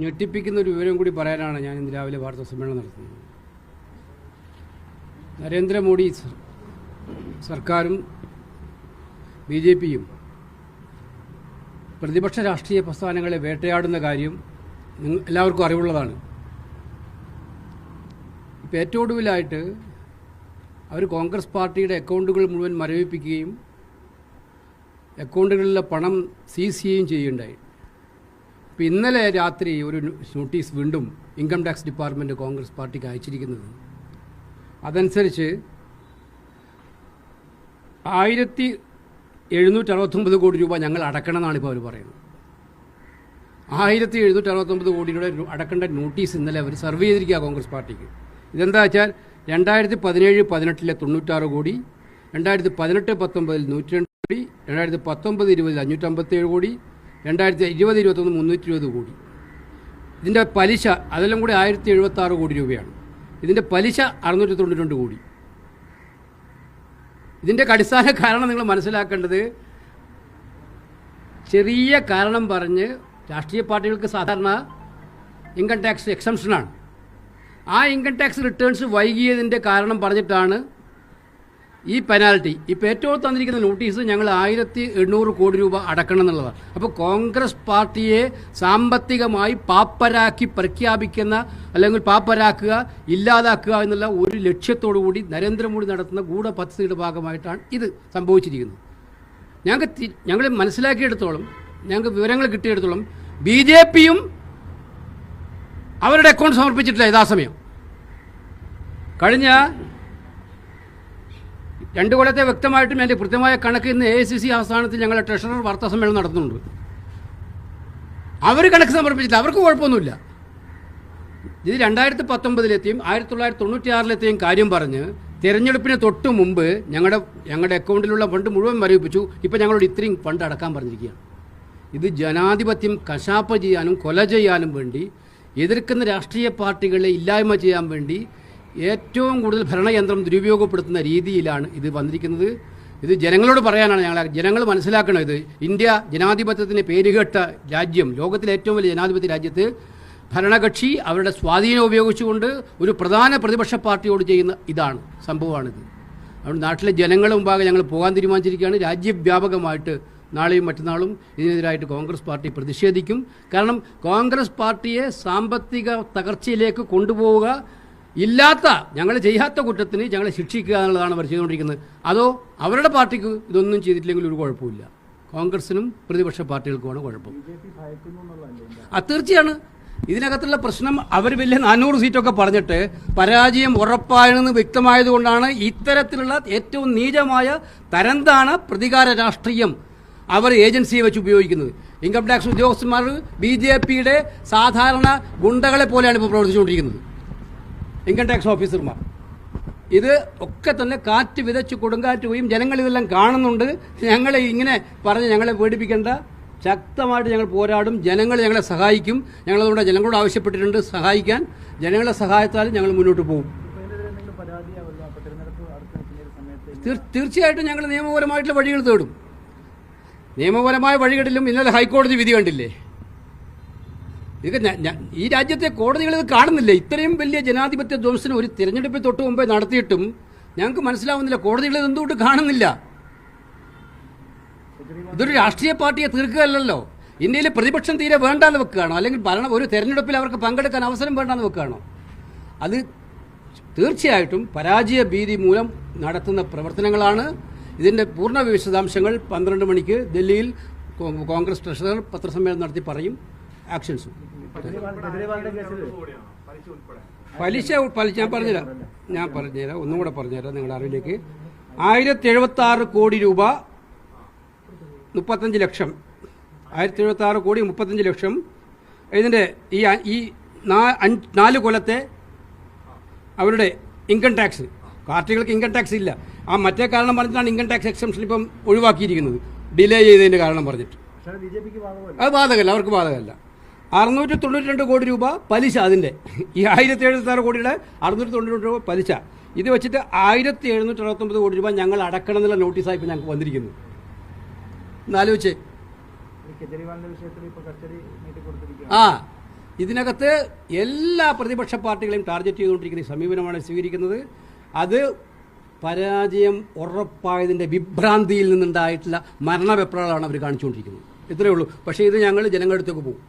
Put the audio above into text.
ഞെട്ടിപ്പിക്കുന്ന ഒരു വിവരം കൂടി പറയാനാണ് ഞാൻ ഇന്ന് രാവിലെ വാർത്താ സമ്മേളനം നടത്തുന്നത്. നരേന്ദ്രമോദി സർക്കാരും BJPയും പ്രതിപക്ഷ രാഷ്ട്രീയ പ്രസ്ഥാനങ്ങളെ വേട്ടയാടുന്ന കാര്യം എല്ലാവർക്കും അറിവുള്ളതാണ്. ഇപ്പോൾ ഏറ്റവും ഒടുവിലായിട്ട് അവർ കോൺഗ്രസ് പാർട്ടിയുടെ അക്കൗണ്ടുകൾ മുഴുവൻ മരവിപ്പിക്കുകയും അക്കൗണ്ടുകളിലെ പണം സീസ് ചെയ്യുകയും ചെയ്യുകയുണ്ടായി. ഇപ്പോൾ ഇന്നലെ രാത്രി ഒരു നോട്ടീസ് വീണ്ടും ഇൻകം ടാക്സ് ഡിപ്പാർട്ട്മെൻറ്റ് കോൺഗ്രസ് പാർട്ടിക്ക് അയച്ചിരിക്കുന്നത്. അതനുസരിച്ച് 1769 കോടി രൂപ ഞങ്ങൾ അടക്കണമെന്നാണ് ഇപ്പോൾ അവർ പറയുന്നത്. 1769 കോടി രൂപ അടക്കേണ്ട നോട്ടീസ് ഇന്നലെ അവർ സർവ് ചെയ്തിരിക്കുക കോൺഗ്രസ് പാർട്ടിക്ക്. ഇതെന്താ വെച്ചാൽ 2017-18 96 കോടി, 2018-19 102 കോടി, 2019-20 557 കോടി, 2020-21 320 കോടി. ഇതിൻ്റെ പലിശ അതെല്ലാം കൂടി 1076 കോടി രൂപയാണ്. ഇതിൻ്റെ പലിശ 692 കോടി. ഇതിൻ്റെ അടിസ്ഥാന കാരണം നിങ്ങൾ മനസ്സിലാക്കേണ്ടത്, ചെറിയ കാരണം പറഞ്ഞ് രാഷ്ട്രീയ പാർട്ടികൾക്ക് സാധാരണ ഇൻകം ടാക്സ് എക്സംഷനാണ്. ആ ഇൻകം ടാക്സ് റിട്ടേൺസ് വൈകിയതിൻ്റെ കാരണം പറഞ്ഞിട്ടാണ് ഈ പെനാൽറ്റി. ഇപ്പോൾ ഏറ്റവും തന്നിരിക്കുന്ന നോട്ടീസ് ഞങ്ങൾ 1800 കോടി രൂപ അടക്കണം എന്നുള്ളതാണ്. അപ്പോൾ കോൺഗ്രസ് പാർട്ടിയെ സാമ്പത്തികമായി പാപ്പരാക്കി പ്രഖ്യാപിക്കുന്ന, അല്ലെങ്കിൽ പാപ്പരാക്കുക, ഇല്ലാതാക്കുക എന്നുള്ള ഒരു ലക്ഷ്യത്തോടു കൂടി നരേന്ദ്രമോദി നടത്തുന്ന ഗൂഢപദ്ധതിയുടെ ഭാഗമായിട്ടാണ് ഇത് സംഭവിച്ചിരിക്കുന്നത്. ഞങ്ങൾ മനസ്സിലാക്കിയെടുത്തോളം, ഞങ്ങൾക്ക് വിവരങ്ങൾ കിട്ടിയെടുത്തോളം BJPയും അവരുടെ അക്കൗണ്ട് സമർപ്പിച്ചിട്ടില്ല. യഥാസമയം കഴിഞ്ഞ 2 കൊല്ലത്തെ വ്യക്തമായിട്ടും എൻ്റെ കൃത്യമായ കണക്ക് ഇന്ന് AICC ആസ്ഥാനത്തിൽ ഞങ്ങളുടെ ട്രഷറർ വാർത്താ സമ്മേളനം നടത്തുന്നുണ്ട്. അവർ കണക്ക് സമർപ്പിച്ചില്ല, അവർക്ക് കുഴപ്പമൊന്നുമില്ല. ഇത് 2019-ലെത്തിയും 1996-ലെത്തിയും കാര്യം പറഞ്ഞ് തിരഞ്ഞെടുപ്പിന് തൊട്ട് മുമ്പ് ഞങ്ങളുടെ അക്കൗണ്ടിലുള്ള ഫണ്ട് മുഴുവൻ മരവിപ്പിച്ചു. ഇപ്പോൾ ഞങ്ങളോട് ഇത്രയും ഫണ്ട് അടക്കാൻ പറഞ്ഞിരിക്കുകയാണ്. ഇത് ജനാധിപത്യം കശാപ്പ് ചെയ്യാനും കൊല ചെയ്യാനും വേണ്ടി, എതിർക്കുന്ന രാഷ്ട്രീയ പാർട്ടികളെ ഇല്ലായ്മ ചെയ്യാൻ വേണ്ടി ഏറ്റവും കൂടുതൽ ഭരണയന്ത്രം ദുരുപയോഗപ്പെടുത്തുന്ന രീതിയിലാണ് ഇത് വന്നിരിക്കുന്നത്. ഇത് ജനങ്ങളോട് പറയാനാണ് ജനങ്ങൾ മനസ്സിലാക്കണം. ഇത് ഇന്ത്യ ജനാധിപത്യത്തിന് പേരുകേട്ട രാജ്യം, ലോകത്തിലെ ഏറ്റവും വലിയ ജനാധിപത്യ രാജ്യത്ത് ഭരണകക്ഷി അവരുടെ സ്വാധീനം ഉപയോഗിച്ചുകൊണ്ട് ഒരു പ്രധാന പ്രതിപക്ഷ പാർട്ടിയോട് ചെയ്യുന്ന സംഭവമാണിത്. അതുകൊണ്ട് നാട്ടിലെ ജനങ്ങളുടെ മുമ്പാകെ ഞങ്ങൾ പോകാൻ തീരുമാനിച്ചിരിക്കുകയാണ്. രാജ്യവ്യാപകമായിട്ട് നാളെയും മറ്റന്നാളും ഇതിനെതിരായിട്ട് കോൺഗ്രസ് പാർട്ടി പ്രതിഷേധിക്കും. കാരണം കോൺഗ്രസ് പാർട്ടിയെ സാമ്പത്തിക തകർച്ചയിലേക്ക് കൊണ്ടുപോവുക, ഇല്ലാത്ത, ഞങ്ങൾ ചെയ്യാത്ത കുറ്റത്തിന് ഞങ്ങളെ ശിക്ഷിക്കുക എന്നുള്ളതാണ് അവർ ചെയ്തുകൊണ്ടിരിക്കുന്നത്. അതോ അവരുടെ പാർട്ടിക്ക് ഇതൊന്നും ചെയ്തിട്ടില്ലെങ്കിൽ ഒരു കുഴപ്പമില്ല, കോൺഗ്രസിനും പ്രതിപക്ഷ പാർട്ടികൾക്കുമാണ് കുഴപ്പം. തീർച്ചയാണ് ഇതിനകത്തുള്ള പ്രശ്നം. അവർ വലിയ 400 സീറ്റൊക്കെ പറഞ്ഞിട്ട് പരാജയം ഉറപ്പായെന്ന് വ്യക്തമായതുകൊണ്ടാണ് ഇത്തരത്തിലുള്ള ഏറ്റവും നീചമായ തരംതാണ പ്രതികാര രാഷ്ട്രീയം അവർ ഏജൻസിയെ വെച്ച് ഉപയോഗിക്കുന്നത്. ഇൻകം ടാക്സ് ഉദ്യോഗസ്ഥന്മാർ BJPയുടെ സാധാരണ ഗുണ്ടകളെ പോലെയാണ് ഇപ്പോൾ പ്രവർത്തിച്ചുകൊണ്ടിരിക്കുന്നത്. ഇൻകം ടാക്സ് ഓഫീസർമാർ ഇത് ഒക്കെ തന്നെ കാറ്റ് വിതച്ച് കൊടുങ്കാറ്റ് പോയും ജനങ്ങളിതെല്ലാം കാണുന്നുണ്ട്. ഞങ്ങളെ ഇങ്ങനെ പറഞ്ഞ് ഞങ്ങളെ പേടിപ്പിക്കേണ്ട, ശക്തമായിട്ട് ഞങ്ങൾ പോരാടും. ജനങ്ങൾ ഞങ്ങളെ സഹായിക്കും. ഞങ്ങളതുകൊണ്ട് ജനങ്ങളോട് ആവശ്യപ്പെട്ടിട്ടുണ്ട് സഹായിക്കാൻ. ജനങ്ങളുടെ സഹായത്താൽ ഞങ്ങൾ മുന്നോട്ട് പോകും. തീർച്ചയായിട്ടും ഞങ്ങൾ നിയമപരമായിട്ടുള്ള വഴികൾ തേടും. നിയമപരമായ വഴികളിലും ഇന്നലെ ഹൈക്കോടതി വിധി കണ്ടില്ലേ? ഇതൊക്കെ ഈ രാജ്യത്തെ കോടതികൾ ഇത് കാണുന്നില്ല. ഇത്രയും വലിയ ജനാധിപത്യ ധ്വംസനം ഒരു തിരഞ്ഞെടുപ്പിൽ തൊട്ട് മുമ്പേ നടത്തിയിട്ടും ഞങ്ങൾക്ക് മനസ്സിലാവുന്നില്ല, കോടതികൾ എന്തുകൊണ്ട് കാണുന്നില്ല? ഇതൊരു രാഷ്ട്രീയ പാർട്ടിയെ തീർക്കുകയല്ലല്ലോ. ഇന്ത്യയിലെ പ്രതിപക്ഷം തീരെ വേണ്ടാന്ന് വെക്കുകയാണോ? അല്ലെങ്കിൽ ഒരു തെരഞ്ഞെടുപ്പിൽ അവർക്ക് പങ്കെടുക്കാൻ അവസരം വേണ്ടാന്ന് വെക്കുകയാണോ? അത് തീർച്ചയായിട്ടും പരാജയ ഭീതി മൂലം നടത്തുന്ന പ്രവർത്തനങ്ങളാണ്. ഇതിൻ്റെ പൂർണ്ണ വിശദാംശങ്ങൾ 12 മണിക്ക് ഡൽഹിയിൽ കോൺഗ്രസ് ട്രഷറർ പത്രസമ്മേളനം നടത്തി പറയും. ആക്ഷൻസും പലിശ ഞാൻ പറഞ്ഞുതരാം ഒന്നും കൂടെ പറഞ്ഞുതരാം നിങ്ങളുടെ അറിവിലേക്ക്. 1076 കോടി രൂപ 35 ലക്ഷം, 1076 കോടി 35 ലക്ഷം. ഇതിൻ്റെ ഈ 4 കൊല്ലത്തെ അവരുടെ ഇൻകം ടാക്സ്, പാർട്ടികൾക്ക് ഇൻകം ടാക്സ് ഇല്ല. ആ മറ്റേ കാരണം പറഞ്ഞിട്ടാണ് ഇൻകം ടാക്സ് എക്സംഷൻ ഇപ്പം ഒഴിവാക്കിയിരിക്കുന്നത്, ഡിലേ ചെയ്തതിൻ്റെ കാരണം പറഞ്ഞിട്ട്. അത് ബാധകമല്ല, അവർക്ക് ബാധകമല്ല. 692 കോടി രൂപ പലിശ. അതിൻ്റെ ഈ 1076 കോടിയുടെ 692 രൂപ പലിശ. ഇത് വെച്ചിട്ട് 1769 കോടി രൂപ ഞങ്ങൾ അടക്കണം എന്നുള്ള നോട്ടീസായി ഇപ്പോൾ ഞങ്ങൾക്ക് വന്നിരിക്കുന്നു. എന്നാലോചിച്ച് ഇതിനകത്ത് എല്ലാ പ്രതിപക്ഷ പാർട്ടികളെയും ടാർഗറ്റ് ചെയ്തുകൊണ്ടിരിക്കുന്ന ഈ സമീപനമാണ് സ്വീകരിക്കുന്നത്. അത് പരാജയം ഉറപ്പായതിൻ്റെ വിഭ്രാന്തിയിൽ നിന്നുണ്ടായിട്ടുള്ള മരണവെപ്രാളാണ് അവർ കാണിച്ചുകൊണ്ടിരിക്കുന്നത്. ഇത്രയേ ഉള്ളൂ. പക്ഷേ ഇത് ഞങ്ങൾ ജനങ്ങളുടെ അടുത്തേക്ക് പോകും.